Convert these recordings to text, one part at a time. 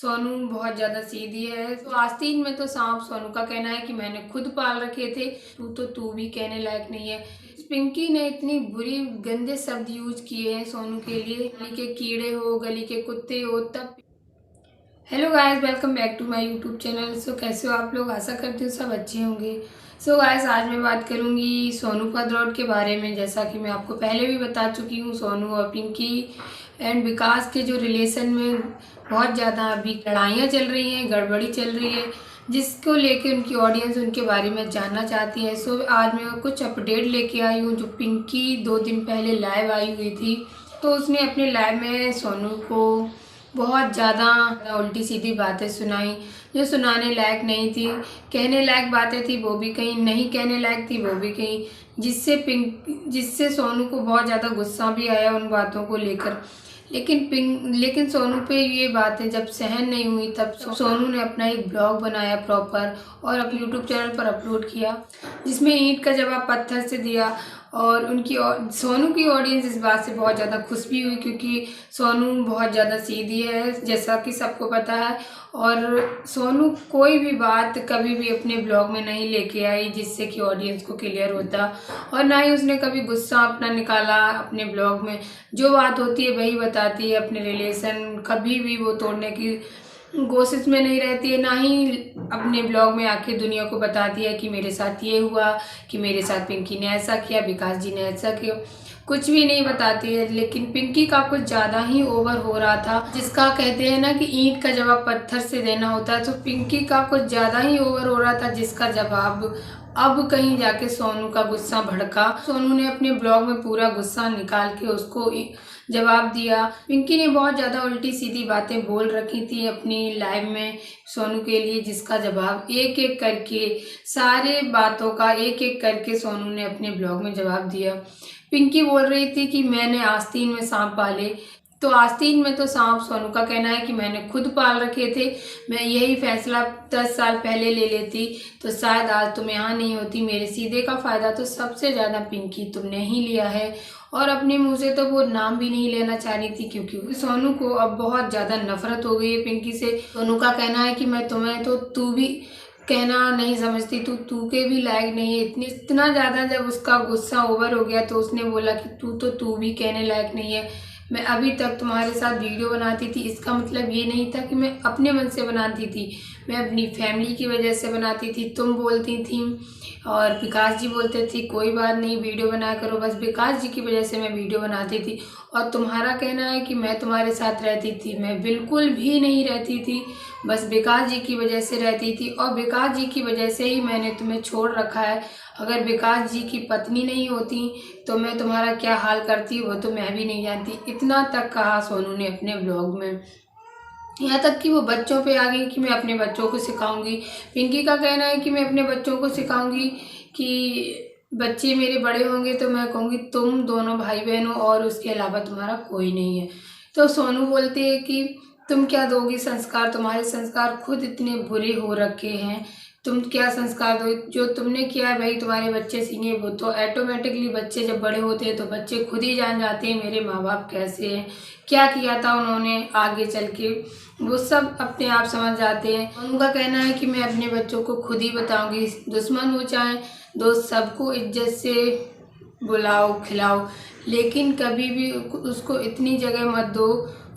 सोनू बहुत ज़्यादा सीधी है। तो आस्तीन में तो सांप सोनू का कहना है कि मैंने खुद पाल रखे थे, तू भी कहने लायक नहीं है। पिंकी ने इतनी बुरी गंदे शब्द यूज किए हैं सोनू के लिए, गली के कीड़े हो, गली के कुत्ते हो, तब। Hello guys, welcome back to my YouTube channel. So कैसे हो आप लोग? आशा करती हूँ सब अच्छे होंगे। सो गाइस, आज मैं बात करूँगी सोनू पद्रौट के बारे में। जैसा कि मैं आपको पहले भी बता चुकी हूँ, सोनू और पिंकी एंड विकास के जो रिलेशन में बहुत ज़्यादा अभी लड़ाइयाँ चल रही हैं, गड़बड़ी चल रही है, जिसको लेके उनकी ऑडियंस उनके बारे में जानना चाहती है। सो आज मैं कुछ अपडेट लेके आई हूँ। जो पिंकी 2 दिन पहले लाइव आई हुई थी, तो उसने अपने लाइव में सोनू को बहुत ज़्यादा उल्टी सीधी बातें सुनाई, जो सुनाने लायक नहीं थी। कहने लायक बातें थी वो भी कहीं, नहीं कहने लायक थी वो भी कहीं, जिससे सोनू को बहुत ज़्यादा गुस्सा भी आया उन बातों को लेकर। लेकिन सोनू पे ये बातें जब सहन नहीं हुई, तब सोनू ने अपना एक ब्लॉग बनाया प्रॉपर और अपने यूट्यूब चैनल पर अपलोड किया, जिसमें ईंट का जवाब पत्थर से दिया। और सोनू की ऑडियंस इस बात से बहुत ज़्यादा खुश भी हुई, क्योंकि सोनू बहुत ज़्यादा सीधी है, जैसा कि सबको पता है। और सोनू कोई भी बात कभी भी अपने ब्लॉग में नहीं लेके आई जिससे कि ऑडियंस को क्लियर होता, और ना ही उसने कभी गुस्सा अपना निकाला अपने ब्लॉग में। जो बात होती है वही बताती है। अपने रिलेशन कभी भी वो तोड़ने की कोशिश में नहीं रहती है, ना ही अपने ब्लॉग में आके दुनिया को बताती है कि मेरे साथ ये हुआ, कि मेरे साथ पिंकी ने ऐसा किया, विकास जी ने ऐसा किया। कुछ भी नहीं बताती है। लेकिन पिंकी का कुछ ज़्यादा ही ओवर हो रहा था, जिसका कहते हैं ना कि ईंट का जवाब पत्थर से देना होता है। तो पिंकी का कुछ ज़्यादा ही ओवर हो रहा था, जिसका जवाब अब कहीं जाके सोनू का गुस्सा भड़का। सोनू ने अपने ब्लॉग में पूरा गुस्सा निकाल के उसको जवाब दिया। पिंकी ने बहुत ज़्यादा उल्टी सीधी बातें बोल रखी थी अपनी लाइव में सोनू के लिए, जिसका जवाब एक एक करके, सारे बातों का एक एक करके सोनू ने अपने ब्लॉग में जवाब दिया। पिंकी बोल रही थी कि मैंने आस्तीन में सांप पाले, तो आस्तीन में तो सांप सोनू का कहना है कि मैंने खुद पाल रखे थे। मैं यही फैसला 10 साल पहले ले लेती तो शायद आज तुम यहाँ नहीं होती। मेरे सीधे का फ़ायदा तो सबसे ज़्यादा पिंकी तुमने ही लिया है, और अपने मुंह से तो वो नाम भी नहीं लेना चाह रही थी, क्योंकि सोनू को अब बहुत ज़्यादा नफरत हो गई है पिंकी से। सोनू का कहना है कि मैं तुम्हें तो तू भी कहना नहीं समझती, तू के भी लायक नहीं है। इतना ज़्यादा जब उसका गुस्सा ओवर हो गया, तो उसने बोला कि तू भी कहने लायक नहीं है। मैं अभी तक तुम्हारे साथ वीडियो बनाती थी, इसका मतलब ये नहीं था कि मैं अपने मन से बनाती थी, मैं अपनी फैमिली की वजह से बनाती थी। तुम बोलती थी और विकास जी बोलते थे कोई बात नहीं वीडियो बनाया करो, बस विकास जी की वजह से मैं वीडियो बनाती थी। और तुम्हारा कहना है कि मैं तुम्हारे साथ रहती थी, मैं बिल्कुल भी नहीं रहती थी, बस विकास जी की वजह से रहती थी, और विकास जी की वजह से ही मैंने तुम्हें छोड़ रखा है। अगर विकास जी की पत्नी नहीं होती तो मैं तुम्हारा क्या हाल करती वो तो मैं भी नहीं जानती। इतना तक कहा सोनू ने अपने ब्लॉग में। यहाँ तक कि वो बच्चों पे आ गई कि मैं अपने बच्चों को सिखाऊंगी। पिंकी का कहना है कि मैं अपने बच्चों को सिखाऊंगी कि बच्चे मेरे बड़े होंगे तो मैं कहूँगी तुम दोनों भाई बहन हो और उसके अलावा तुम्हारा कोई नहीं है। तो सोनू बोलते हैं कि तुम क्या दोगी संस्कार, तुम्हारे संस्कार खुद इतने बुरे हो रखे हैं, तुम क्या संस्कार दो? जो तुमने किया है भाई तुम्हारे बच्चे सीखे, वो तो ऑटोमेटिकली बच्चे जब बड़े होते हैं तो बच्चे खुद ही जान जाते हैं मेरे माँ बाप कैसे हैं, क्या किया था उन्होंने आगे चल के, वो सब अपने आप समझ जाते हैं। उनका कहना है कि मैं अपने बच्चों को खुद ही बताऊंगी, दुश्मन हो चाहे दोस्त, सबको इज्जत से बुलाओ खिलाओ, लेकिन कभी भी उसको इतनी जगह मत दो,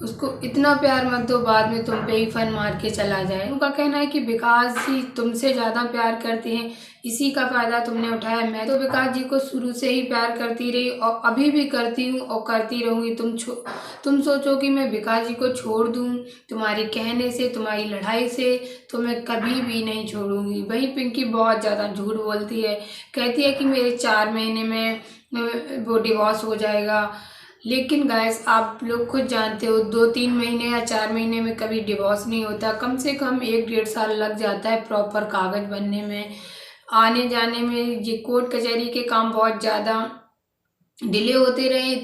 उसको इतना प्यार मत दो बाद में तुम पे ही फन मार के चला जाए। उनका कहना है कि विकास जी तुमसे ज़्यादा प्यार करते हैं, इसी का फ़ायदा तुमने उठाया। मैं तो विकास जी को शुरू से ही प्यार करती रही और अभी भी करती हूँ और करती रहूँगी। तुम सोचो कि मैं विकास जी को छोड़ दूँ तुम्हारे कहने से, तुम्हारी लड़ाई से, तो मैं कभी भी नहीं छोड़ूंगी। वही पिंकी बहुत ज़्यादा झूठ बोलती है, कहती है कि मेरे 4 महीने में वो डिवोर्स हो जाएगा। लेकिन गाइस आप लोग खुद जानते हो 2-3 महीने या 4 महीने में कभी डिवोर्स नहीं होता, कम से कम 1-1.5 साल लग जाता है प्रॉपर कागज बनने में, आने जाने में। ये कोर्ट कचहरी के काम बहुत ज़्यादा डिले होते रहे,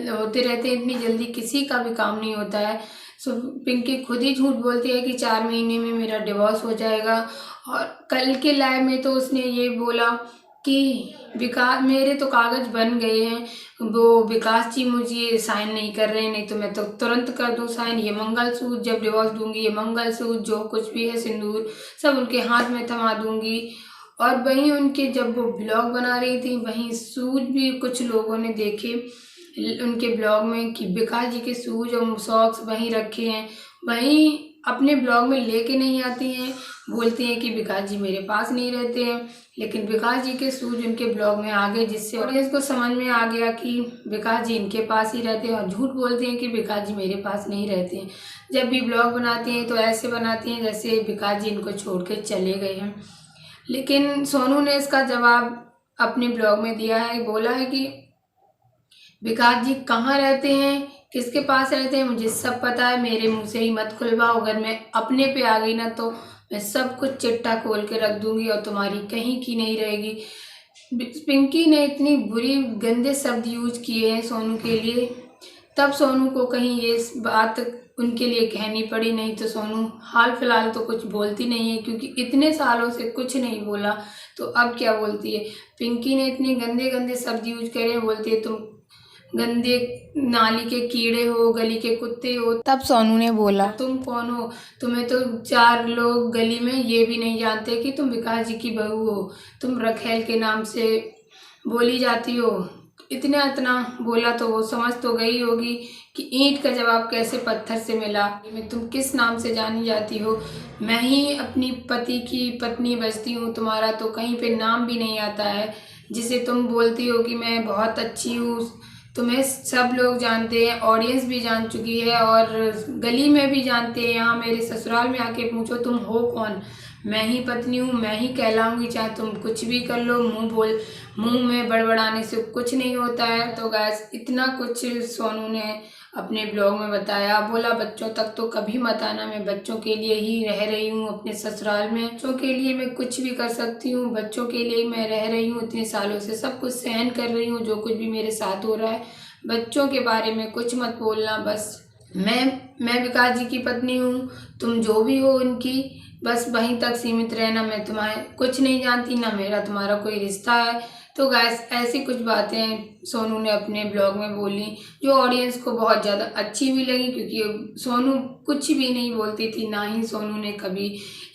होते रहते हैं, इतनी जल्दी किसी का भी काम नहीं होता है। सो पिंकी खुद ही झूठ बोलती है कि 4 महीने में मेरा डिवोर्स हो जाएगा। और कल के लाइव में तो उसने ये बोला कि विकास मेरे तो कागज बन गए हैं, वो विकास जी मुझे साइन नहीं कर रहे हैं, नहीं तो मैं तो तुरंत कर दूँ साइन। ये मंगलसूत्र जब डिवोर्स दूंगी, ये मंगलसूत्र जो कुछ भी है सिंदूर सब उनके हाथ में थमा दूंगी। और वहीं उनके जब वो ब्लॉग बना रही थी, वहीं शूज भी कुछ लोगों ने देखे उनके ब्लॉग में कि विकास जी के शूज और सॉक्स वहीं रखे हैं, वहीं अपने ब्लॉग में लेके नहीं आती हैं, बोलती हैं कि विकास जी मेरे पास नहीं रहते हैं। लेकिन विकास जी के शूज उनके ब्लॉग में आ गए, जिससे ऑडियंस को समझ में आ गया कि विकास जी इनके पास ही रहते हैं, और झूठ बोलते हैं कि विकास जी मेरे पास नहीं रहते हैं। जब भी ब्लॉग बनाती हैं तो ऐसे बनाती हैं जैसे विकास जी इनको छोड़ के चले गए हैं। लेकिन सोनू ने इसका जवाब अपने ब्लॉग में दिया है, बोला है कि विकास जी कहाँ रहते हैं, किसके पास रहते हैं, मुझे सब पता है, मेरे मुंह से ही मत खुलवाओ। अगर मैं अपने पे आ गई ना तो मैं सब कुछ चिट्ठा खोल के रख दूंगी और तुम्हारी कहीं की नहीं रहेगी। पिंकी ने इतनी बुरी गंदे शब्द यूज किए हैं सोनू के लिए, तब सोनू को कहीं ये बात उनके लिए कहनी पड़ी, नहीं तो सोनू हाल फिलहाल तो कुछ बोलती नहीं है, क्योंकि इतने सालों से कुछ नहीं बोला तो अब क्या बोलती है। पिंकी ने इतने गंदे गंदे शब्द यूज करे, बोलती है तुम गंदे नाली के कीड़े हो, गली के कुत्ते हो। तब सोनू ने बोला तुम कौन हो, तुम्हें तो 4 लोग गली में ये भी नहीं जानते कि तुम विकास जी की बहू हो, तुम रखेल के नाम से बोली जाती हो। इतना बोला तो वो समझ तो गई होगी कि ईंट का जवाब कैसे पत्थर से मिला। मैं तुम किस नाम से जानी जाती हो, मैं ही अपनी पति की पत्नी बजती हूँ, तुम्हारा तो कहीं पे नाम भी नहीं आता है। जिसे तुम बोलती हो कि मैं बहुत अच्छी हूँ, तुम्हें सब लोग जानते हैं, ऑडियंस भी जान चुकी है और गली में भी जानते हैं। यहाँ मेरे ससुराल में आके पूछो तुम हो कौन, मैं ही पत्नी हूँ, मैं ही कहलाऊंगी, चाहे तुम कुछ भी कर लो। मुंह में बड़बड़ाने से कुछ नहीं होता है। तो गैस इतना कुछ सोनू ने अपने ब्लॉग में बताया। बोला बच्चों तक तो कभी मत आना, मैं बच्चों के लिए ही रह रही हूँ अपने ससुराल में, बच्चों के लिए मैं कुछ भी कर सकती हूँ, बच्चों के लिए मैं रह रही हूँ, इतने सालों से सब कुछ सहन कर रही हूँ, जो कुछ भी मेरे साथ हो रहा है बच्चों के बारे में कुछ मत बोलना। बस मैं विकास जी की पत्नी हूँ, तुम जो भी हो उनकी, बस वहीं तक सीमित रहना, मैं तुम्हें कुछ नहीं जानती, ना मेरा तुम्हारा कोई रिश्ता है। तो गैस ऐसी कुछ बातें सोनू ने अपने ब्लॉग में बोली, जो ऑडियंस को बहुत ज़्यादा अच्छी भी लगी, क्योंकि सोनू कुछ भी नहीं बोलती थी, ना ही सोनू ने कभी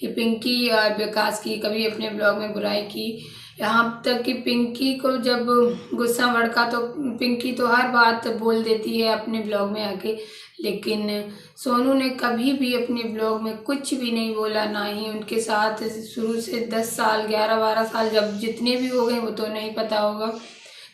पिंकी और विकास की कभी अपने ब्लॉग में बुराई की। यहाँ तक कि पिंकी को जब गुस्सा भड़का तो पिंकी तो हर बात बोल देती है अपने ब्लॉग में आके, लेकिन सोनू ने कभी भी अपने ब्लॉग में कुछ भी नहीं बोला, ना ही उनके साथ शुरू से 10 साल 11-12 साल जब जितने भी हो गए वो तो नहीं पता होगा,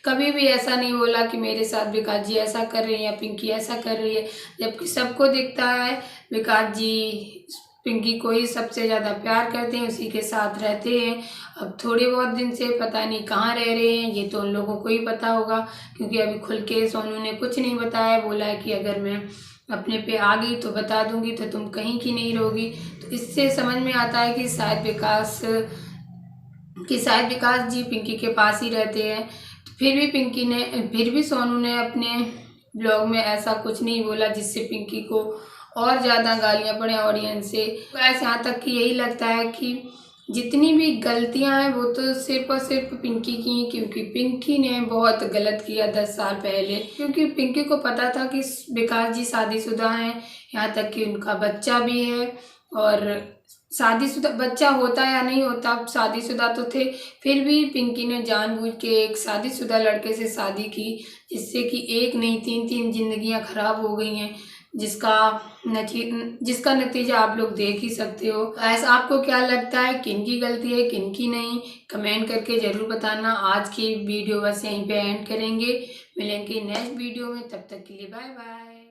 कभी भी ऐसा नहीं बोला कि मेरे साथ विकास जी ऐसा कर रही है या पिंकी ऐसा कर रही है। जबकि सबको दिखता है विकास जी पिंकी को ही सबसे ज़्यादा प्यार करते हैं, उसी के साथ रहते हैं। अब थोड़े बहुत दिन से पता नहीं कहाँ रह रहे हैं, ये तो उन लोगों को ही पता होगा, क्योंकि अभी खुल के सोनू ने कुछ नहीं बताया। बोला है कि अगर मैं अपने पे आ गई तो बता दूंगी, तो तुम कहीं की नहीं रहोगी। तो इससे समझ में आता है कि शायद विकास जी पिंकी के पास ही रहते हैं। तो फिर भी सोनू ने अपने ब्लॉग में ऐसा कुछ नहीं बोला जिससे पिंकी को और ज़्यादा गालियाँ पड़े ऑडियंस से। ऐसे यहाँ तक कि यही लगता है कि जितनी भी गलतियां हैं वो तो सिर्फ और सिर्फ पिंकी की हैं, क्योंकि पिंकी ने बहुत गलत किया 10 साल पहले, क्योंकि पिंकी को पता था कि विकास जी शादीशुदा हैं, यहाँ तक कि उनका बच्चा भी है। और शादीशुदा बच्चा होता या नहीं होता, शादीशुदा तो थे, फिर भी पिंकी ने जानबूझ के एक शादीशुदा लड़के से शादी की, जिससे कि एक नहीं 3 जिंदगियां खराब हो गई हैं, जिसका नतीजा आप लोग देख ही सकते हो। ऐसा आपको क्या लगता है, किन की गलती है किन की नहीं, कमेंट करके जरूर बताना। आज की वीडियो बस यहीं पे एंड करेंगे, मिलेंगे नेक्स्ट वीडियो में, तब तक के लिए बाय बाय।